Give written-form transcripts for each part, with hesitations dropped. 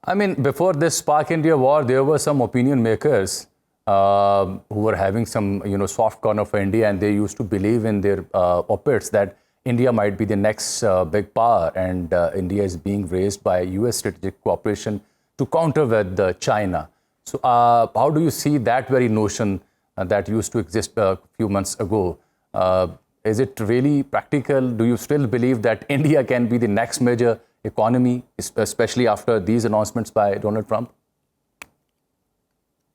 I mean, before this Pak-India war, there were some opinion makers who were having some, soft corner for India, and they used to believe in their op-eds that India might be the next big power, and India is being raised by U.S. strategic cooperation to counter with China. So, how do you see that very notion that used to exist a few months ago? Is it really practical? Do you still believe that India can be the next major economy, especially after these announcements by Donald Trump?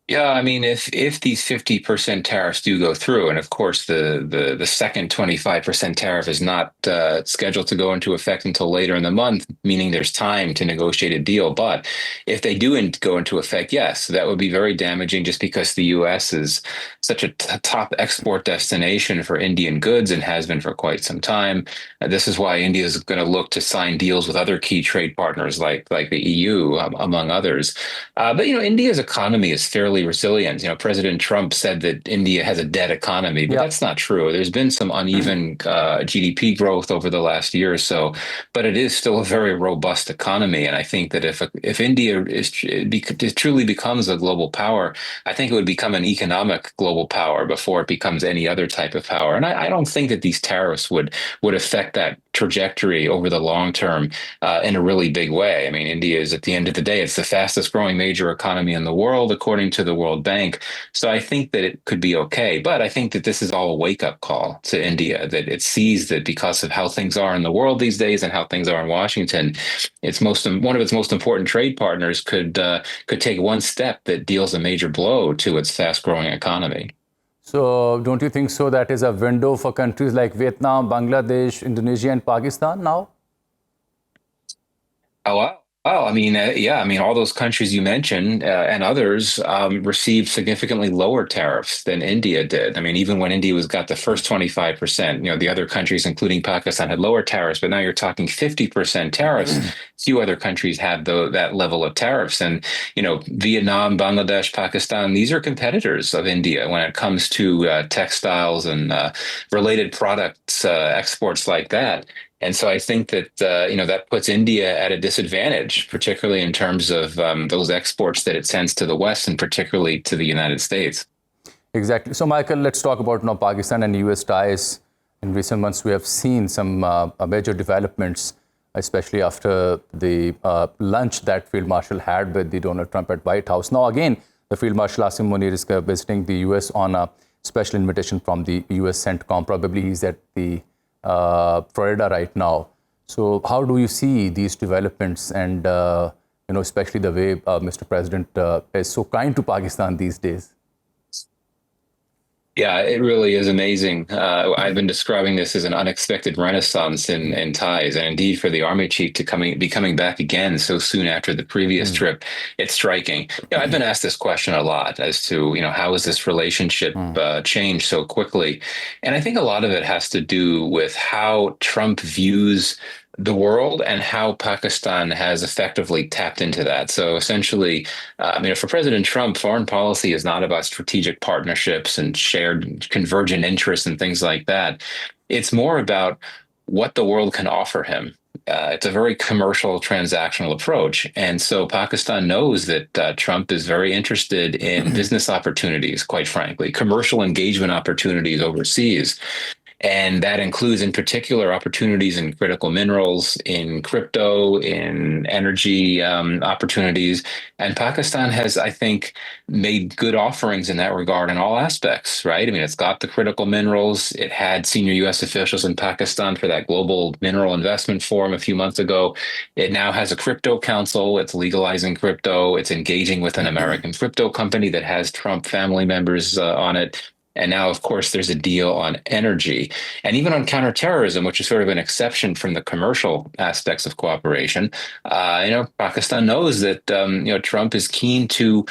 Yeah, I mean, if these 50% tariffs do go through, and of course the second 25% tariff is not scheduled to go into effect until later in the month, meaning there's time to negotiate a deal. But if they do go into effect, yes, that would be very damaging just because the U.S. is such a top export destination for Indian goods and has been for quite some time. This is why India is going to look to sign deals with other key trade partners like the EU, among others. But India's economy is fairly resilient. President Trump said that India has a dead economy, but Yeah. that's not true. There's been some uneven GDP growth over the last year or so, but it is still a very robust economy. And I think that if India truly becomes a global power, I think it would become an economic global power before it becomes any other type of power. And I don't think that these tariffs would affect that trajectory over the long term in a really big way. I mean, India is, at the end of the day, it's the fastest growing major economy in the world, according to the World Bank. So I think that it could be okay. But I think that this is all a wake up call to India, that it sees that because of how things are in the world these days and how things are in Washington, one of its most important trade partners could take one step that deals a major blow to its fast growing economy. So, don't you think so? That is a window for countries like Vietnam, Bangladesh, Indonesia, and Pakistan now? Oh, wow. Oh, I mean, yeah, I mean, all those countries you mentioned and others received significantly lower tariffs than India did. I mean, even when India got the first 25%, the other countries, including Pakistan, had lower tariffs, but now you're talking 50% tariffs. Few other countries had that level of tariffs. And, Vietnam, Bangladesh, Pakistan, these are competitors of India when it comes to textiles and related products, exports like that. And so I think that, that puts India at a disadvantage, particularly in terms of those exports that it sends to the West and particularly to the United States. Exactly. So, Michael, let's talk about now Pakistan and US ties. In recent months, we have seen some major developments, especially after the lunch that Field Marshal had with the Donald Trump at White House. Now, again, the Field Marshal Asim Munir is visiting the US on a special invitation from the US CENTCOM. Probably he's at the Florida right now. So how do you see these developments and, especially the way Mr. President is so kind to Pakistan these days? Yeah, it really is amazing. I've been describing this as an unexpected renaissance in ties, and indeed for the Army Chief to be coming back again so soon after the previous trip, it's striking. I've been asked this question a lot as to how has this relationship changed so quickly, and I think a lot of it has to do with how Trump views the world and how Pakistan has effectively tapped into that. So essentially, for President Trump, foreign policy is not about strategic partnerships and shared convergent interests and things like that. It's more about what the world can offer him. It's a very commercial, transactional approach. And so Pakistan knows that Trump is very interested in business opportunities, quite frankly, commercial engagement opportunities overseas. And that includes, in particular, opportunities in critical minerals, in crypto, in energy opportunities. And Pakistan has, I think, made good offerings in that regard in all aspects, right? I mean, it's got the critical minerals. It had senior U.S. officials in Pakistan for that Global Mineral Investment Forum a few months ago. It now has a crypto council. It's legalizing crypto. It's engaging with an American crypto company that has Trump family members on it. And now, of course, there's a deal on energy and even on counterterrorism, which is sort of an exception from the commercial aspects of cooperation. Pakistan knows that, Trump is keen to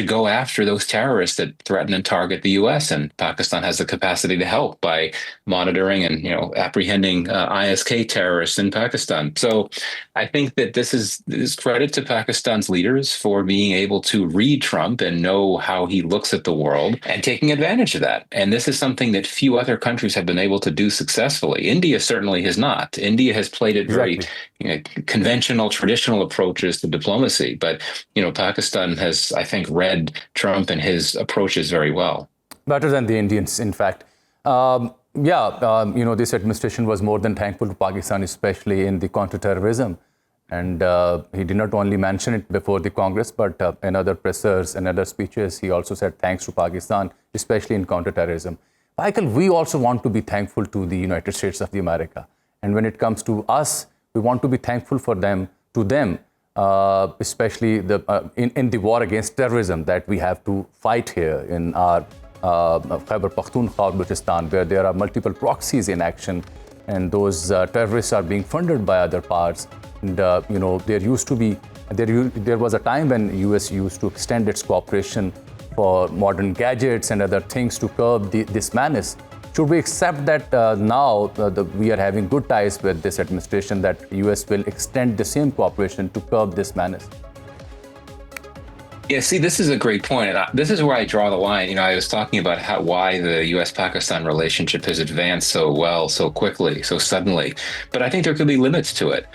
go after those terrorists that threaten and target the U.S. And Pakistan has the capacity to help by monitoring and, apprehending ISK terrorists in Pakistan. So I think that this is credit to Pakistan's leaders for being able to read Trump and know how he looks at the world and taking advantage of that. that. And this is something that few other countries have been able to do successfully. India certainly has not. India has played it very conventional, traditional approaches to diplomacy. But, Pakistan has, I think, read Trump and his approaches very well. Better than the Indians, in fact. This administration was more than thankful to Pakistan, especially in the counterterrorism. And he did not only mention it before the Congress, but in other pressers and other speeches, he also said thanks to Pakistan, especially in counterterrorism. Michael, we also want to be thankful to the United States of America. And when it comes to us, we want to be thankful to them, especially in the war against terrorism that we have to fight here in our Khyber Pakhtunkhwa, Balochistan, where there are multiple proxies in action, and those terrorists are being funded by other parts. And there was a time when U.S. used to extend its cooperation for modern gadgets and other things to curb this menace. Should we accept that now we are having good ties with this administration, that U.S. will extend the same cooperation to curb this menace? Yeah, see, this is a great point. And this is where I draw the line. I was talking about why the U.S.-Pakistan relationship has advanced so well, so quickly, so suddenly. But I think there could be limits to it.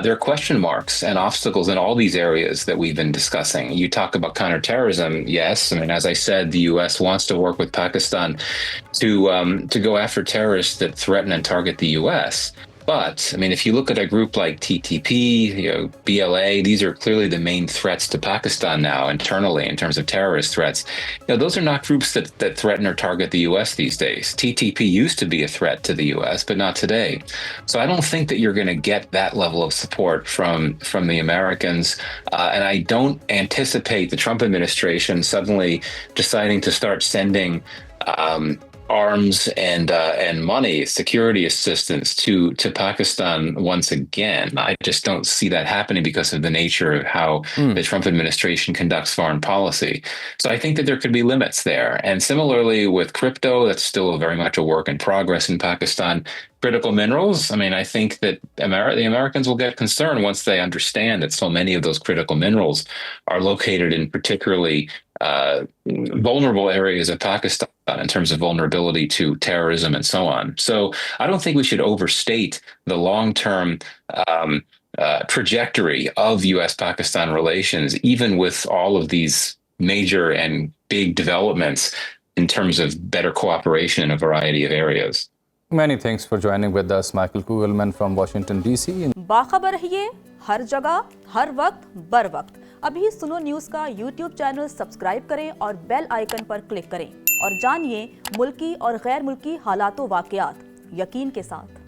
There are question marks and obstacles in all these areas that we've been discussing. You talk about counterterrorism. Yes, as I said, the U.S. wants to work with Pakistan to go after terrorists that threaten and target the U.S. But, if you look at a group like TTP, BLA, these are clearly the main threats to Pakistan now internally in terms of terrorist threats. Those are not groups that threaten or target the U.S. these days. TTP used to be a threat to the U.S., but not today. So I don't think that you're going to get that level of support from the Americans. And I don't anticipate the Trump administration suddenly deciding to start sending arms and money, security assistance to Pakistan once again. I just don't see that happening because of the nature of how the Trump administration conducts foreign policy. So I think that there could be limits there. And similarly with crypto, that's still very much a work in progress in Pakistan. Critical minerals, I think that the Americans will get concerned once they understand that so many of those critical minerals are located in particularly vulnerable areas of Pakistan in terms of vulnerability to terrorism and so on. So I don't think we should overstate the long-term trajectory of U.S.-Pakistan relations, even with all of these major and big developments in terms of better cooperation in a variety of areas. Many thanks for joining with us, Michael Kugelman from Washington, D.C. बाखबर रहिए हर जगह, हर वक्त, बर वक्त। अभी सुनो news का YouTube channel subscribe करें और बेल आइकन पर क्लिक करें और जानिए मुल्की और गैर मुल्की हालातों वाक़यात यकीन के साथ।